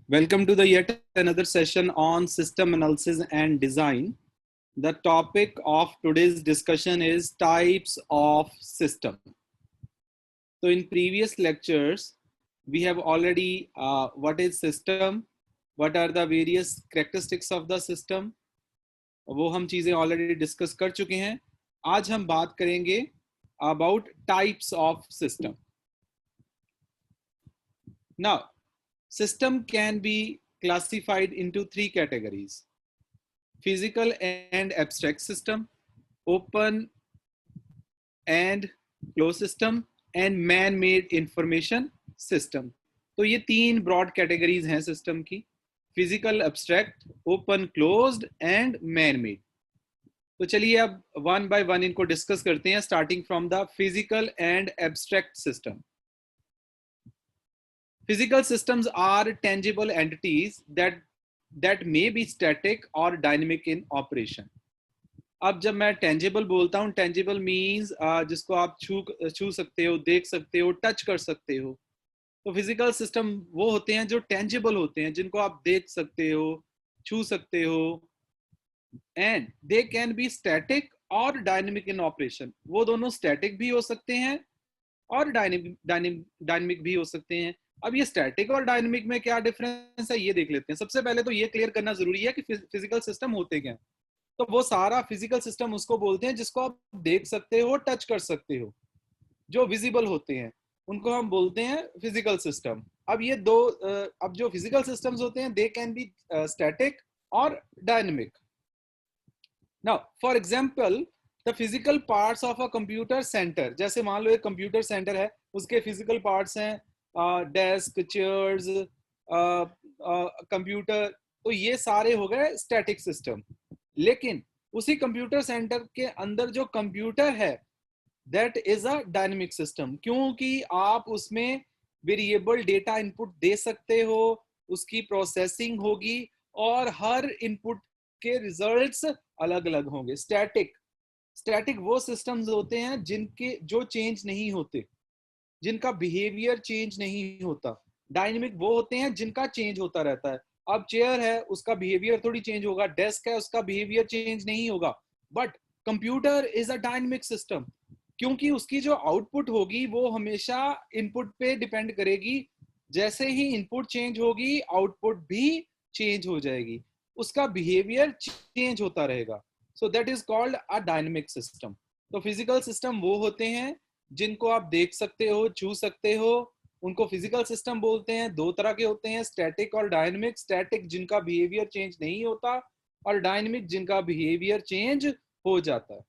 Welcome to the yet another session on system analysis and design. The topic of today's discussion is types of system. So in previous lectures, we have already what is system, what are the various characteristics of the system, वो हम चीजें already discuss कर चुके हैं. आज हम बात करेंगे about types of system. Now, system can be classified into three categories: physical and abstract system, open and closed system, and man-made information system. तो ये तीन ब्रॉड कैटेगरीज हैं सिस्टम की: physical, abstract, open closed end man made. तो चलिए अब one by one इनको discuss करते हैं, starting from the physical and abstract system. Physical systems are tangible entities that may be static or dynamic in operation. अब जब मैं tangible बोलता हूँ, tangible means जिसको आप छू सकते हो, देख सकते हो, टच कर सकते हो. तो physical system वो होते हैं जो tangible होते हैं, जिनको आप देख सकते हो, छू सकते हो, and they can be static or dynamic in operation. वो दोनों static भी हो सकते हैं और डायनेमिक भी हो सकते हैं. अब ये स्टैटिक और डायनेमिक में क्या डिफरेंस है ये देख लेते हैं. सबसे पहले तो ये क्लियर करना जरूरी है कि फिजिकल सिस्टम होते क्या. तो वो सारा फिजिकल सिस्टम उसको बोलते हैं जिसको आप देख सकते हो, टच कर सकते हो, जो विजिबल होते हैं, उनको हम बोलते हैं फिजिकल सिस्टम. अब ये दो अब जो फिजिकल सिस्टम्स होते हैं, दे कैन बी स्टैटिक और dynamic. Now for example, the physical parts of a computer centre. जैसे मान लो एक कंप्यूटर सेंटर है, उसके फिजिकल पार्ट्स हैं डेस्क, चेयर्स, कंप्यूटर. तो ये सारे हो गए स्टैटिक सिस्टम. लेकिन उसी कंप्यूटर सेंटर के अंदर जो कंप्यूटर है, that is a dynamic system, क्योंकि आप उसमें वेरिएबल डेटा इनपुट दे सकते हो, उसकी प्रोसेसिंग होगी और हर इनपुट के रिजल्ट्स अलग अलग होंगे. स्टैटिक वो सिस्टम्स होते हैं जिनके जो चेंज नहीं होते, जिनका बिहेवियर चेंज नहीं होता. डायनेमिक वो होते हैं जिनका चेंज होता रहता है. अब चेयर है, उसका बिहेवियर थोड़ी चेंज होगा. डेस्क है, उसका बिहेवियर चेंज नहीं होगा. But computer is a dynamic system, क्योंकि उसकी जो आउटपुट होगी वो हमेशा इनपुट पे डिपेंड करेगी. जैसे ही इनपुट चेंज होगी, आउटपुट भी चेंज हो जाएगी, उसका बिहेवियर चेंज होता रहेगा. So that is called a dynamic system. तो फिजिकल सिस्टम वो होते हैं जिनको आप देख सकते हो, छू सकते हो, उनको फिजिकल सिस्टम बोलते हैं. दो तरह के होते हैं, स्टैटिक और डायनेमिक. स्टैटिक जिनका बिहेवियर चेंज नहीं होता, और डायनेमिक जिनका बिहेवियर चेंज हो जाता है.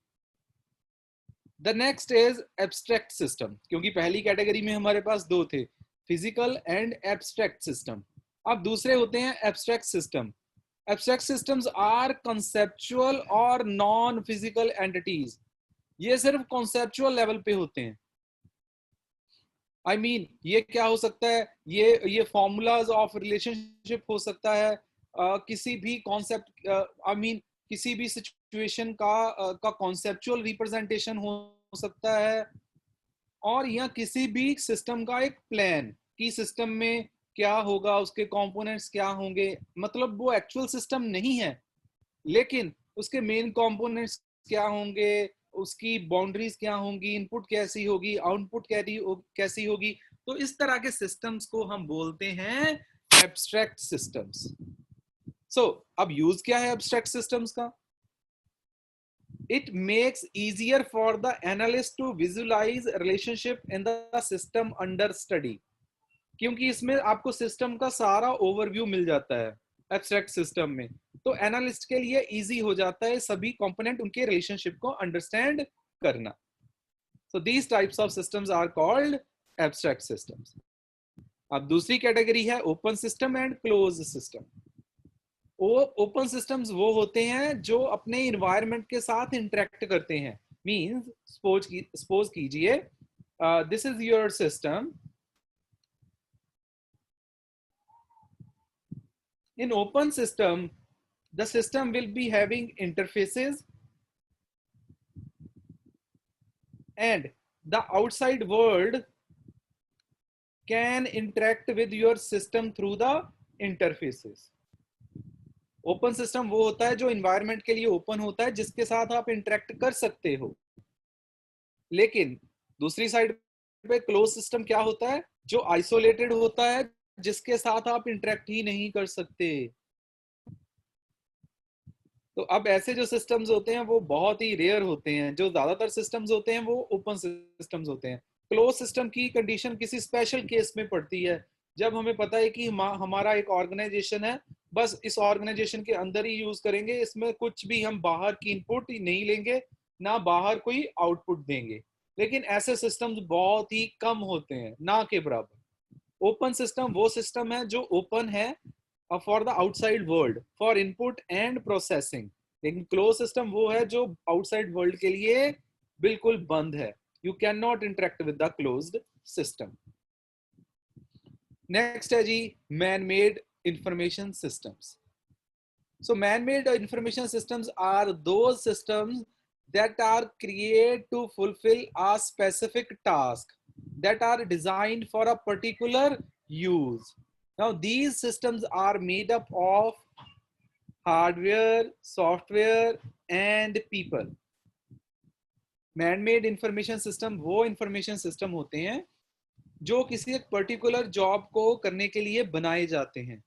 The next is abstract system, क्योंकि पहली कैटेगरी में हमारे पास दो थे, फिजिकल एंड एब्स्ट्रैक्ट सिस्टम. अब दूसरे होते हैं abstract system. Abstract systems are conceptual और नॉन फिजिकल एंटिटीज. ये सिर्फ कॉन्सेप्चुअल लेवल पे होते हैं. I mean, ये क्या हो सकता है, ये फॉर्मूलाज ऑफ रिलेशनशिप हो सकता है, किसी भी कॉन्सेप्ट, आई मीन किसी भी सिचुएशन का कॉन्सेप्चुअल रिप्रेजेंटेशन हो सकता है, और या किसी भी सिस्टम का एक प्लान कि सिस्टम में क्या होगा, उसके कंपोनेंट्स क्या होंगे. मतलब वो एक्चुअल सिस्टम नहीं है, लेकिन उसके मेन कंपोनेंट्स क्या होंगे, उसकी बाउंड्रीज क्या होंगी, इनपुट कैसी होगी, आउटपुट कैसी होगी. तो इस तरह के सिस्टम्स को हम बोलते हैं एब्स्ट्रैक्ट सिस्टम्स. सो अब यूज क्या है एब्स्ट्रैक्ट सिस्टम्स का? It makes easier for the analyst to visualize relationship in the system under study, क्योंकि इसमें आपको सिस्टम का सारा ओवरव्यू मिल जाता है एब्स्ट्रैक्ट सिस्टम में. तो एनालिस्ट के लिए इजी हो जाता है सभी कंपोनेंट, उनके रिलेशनशिप को अंडरस्टैंड करना. So these types of systems are called abstract systems. अब दूसरी कैटेगरी है open system and close system. Open systems वो होते हैं जो अपने इन्वायरमेंट के साथ इंटरेक्ट करते हैं. मींस सपोज कीजिए this is your system. In open system, the system will be having interfaces, and the outside world can interact with your system through the interfaces. Open system वो होता है जो environment के लिए open होता है, जिसके साथ आप इंटरेक्ट कर सकते हो। लेकिन दूसरी साइड पे क्लोज सिस्टम क्या होता है, जो आइसोलेटेड होता है, जिसके साथ आप इंटरेक्ट ही नहीं कर सकते। तो अब ऐसे जो सिस्टम्स होते हैं वो बहुत ही रेयर होते हैं। जो ज्यादातर सिस्टम्स होते हैं वो ओपन सिस्टम्स होते हैं। क्लोज सिस्टम की कंडीशन किसी स्पेशल केस में पड़ती है, जब हमें पता है कि हमारा एक ऑर्गेनाइजेशन है, बस इस ऑर्गेनाइजेशन के अंदर ही यूज करेंगे, इसमें कुछ भी हम बाहर की इनपुट नहीं लेंगे, ना बाहर कोई आउटपुट देंगे। लेकिन ऐसे सिस्टम्स बहुत ही कम होते हैं, ना के बराबर। ओपन सिस्टम वो सिस्टम है जो ओपन है for the outside world for input and processing. लेकिन क्लोज सिस्टम वो है जो आउटसाइड वर्ल्ड के लिए बिल्कुल बंद है। You can not interact with the closed system. Next है जी man made information systems. So man-made information systems are those systems that are created to fulfill a specific task, that are designed for a particular use. Now these systems are made up of hardware, software and people. Man-made information system वो information system होते हैं जो किसी एक particular job को करने के लिए बनाए जाते हैं,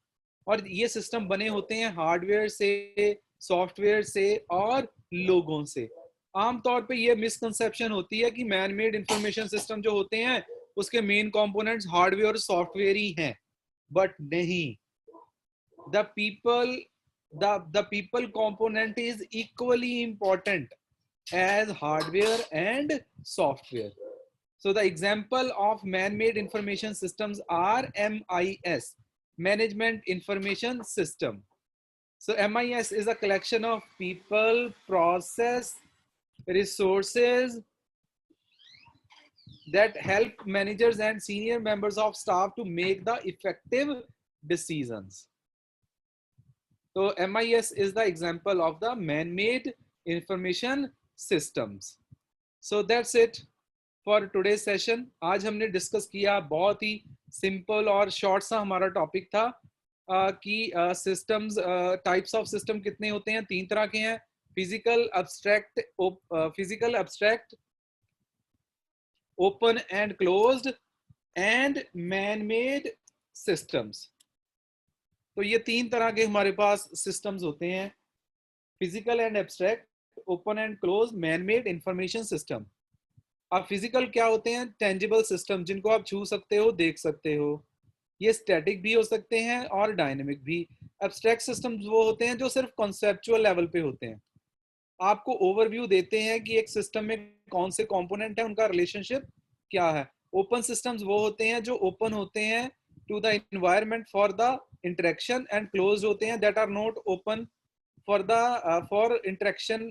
और ये सिस्टम बने होते हैं हार्डवेयर से, सॉफ्टवेयर से और लोगों से। आमतौर पे ये मिसकंसेप्शन होती है कि मैन मेड इंफॉर्मेशन सिस्टम जो होते हैं उसके मेन कंपोनेंट्स हार्डवेयर और सॉफ्टवेयर ही हैं, बट नहीं। The people the people component is equally important as hardware and software. So the example of man-made information systems are MIS, Management Information System. So MIS is a collection of people, process, resources that help managers and senior members of staff to make the effective decisions. So MIS is the example of the man-made information systems. So that's it for today session. आज हमने discuss किया, बहुत ही simple और short सा हमारा topic था कि systems, types of system कितने होते हैं, 3 तरह के हैं। Physical abstract, open and closed end man made systems. तो ये 3 तरह के हमारे पास सिस्टम्स होते हैं, physical and abstract, open and close, man made information system. अब फिजिकल क्या होते हैं, टेंजिबल सिस्टम, जिनको आप छू सकते हो, देख सकते हो। ये स्टैटिक भी हो सकते हैं और डायनेमिक भी। एब्स्ट्रैक्ट सिस्टम्स वो होते हैं जो सिर्फ कॉन्सेप्चुअल लेवल पे होते हैं, आपको ओवरव्यू देते हैं कि एक सिस्टम में कौन से कंपोनेंट है, उनका रिलेशनशिप क्या है। ओपन सिस्टम्स वो होते हैं जो ओपन होते हैं to the environment for the interaction, and closed होते हैं that are not open for interaction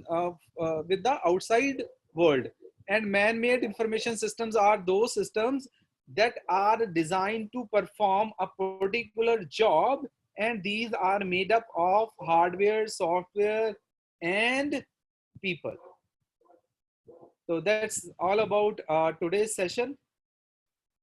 with the outside world. And man-made information systems are those systems that are designed to perform a particular job, and these are made up of hardware, software and people. So that's all about today's session.